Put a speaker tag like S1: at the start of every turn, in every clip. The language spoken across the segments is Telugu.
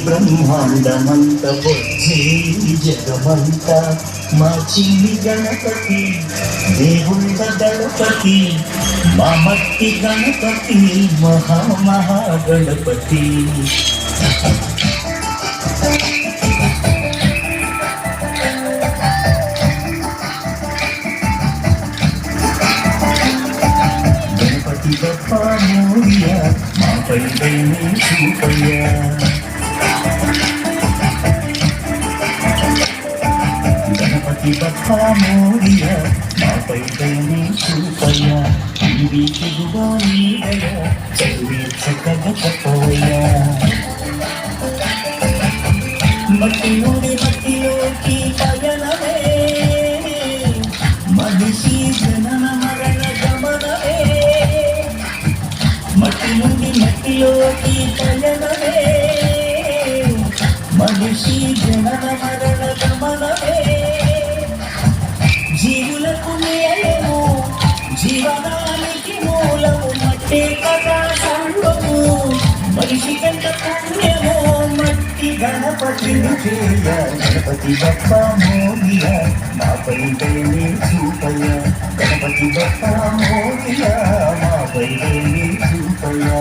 S1: బ్రహ్మాండమంత వచ్చే జగమంత మా చిన్ని గణపతి దేవుళ్ళ గణపతి మా మట్టి గణపతి మహామహాగణపతి. గణపతి బప్పా మోరియా మాపై దయని చూపయ్యా. గణపతి బప్పా మోరియా మాపై దయని చూపయ్యా. ఇవి తెలుగా నీడయా చదివి చక్కగపోయా. మట్టి నుండి మట్టిలోకి పయనమే మనిషి జనన మరణ గమనమే. మట్టి నుండి మట్టిలోకి పయనమే మనిషి జనన మరణ గమనమే. జీవులకు నియమము జీవనానికి మూలము మట్టే కదా సర్వము. మనిషి కంట పుణ్యము మట్టి గణపతిని చేయ. గణపతి బప్పా మోరియా మాపై దయని చూపయ్యా. గణపతి బప్పా మోరియా మాపై దయని చూపయ్యా.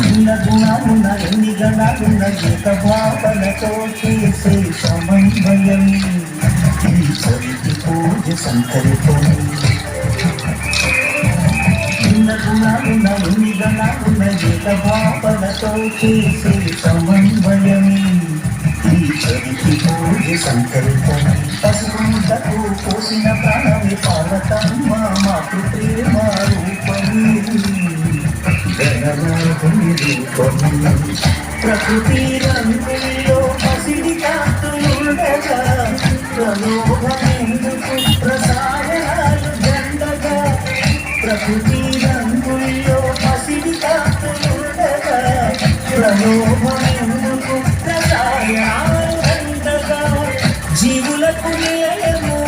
S1: ఎన్న గుణాలున్న ఎన్ని గణాలున్న ఏక భావనతో చేసే సమన్వయం చరితి పూజ సంకల్పం. ఎన్న గుణాలున్న ఎన్ని గణాలున్న ఏక భావనతో చేసే సమన్వయం చరితి పూజ సంకల్పం. పశువులకు పోసిన ప్రాణమే పార్వతమ్మ మాతృప్రేమ రూపమే. ప్రకృతి రంగుల్లో పసిడి కాంతులుండగా ప్రలోభమెందుకు ప్రసారాలు జండగా. ప్రకృతి రంగుల్లో పసిడి కాంతులుండగా ప్రలోభమెందుకు ప్రసారాలు జండగా. జీవులకు నియమము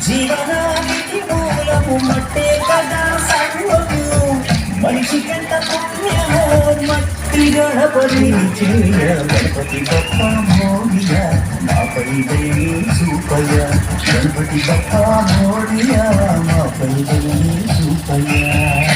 S1: జీవనానికి మూలము మట్టే కదా సర్వము. మనిషి కంట పుణ్యమో మట్టి గణపతిని చేయ. గణపతి బప్పా మోరియా మాపై దయని చూపయ్యా. గణపతి బప్పా మోరియా మాపై దయని చూపయ్యా.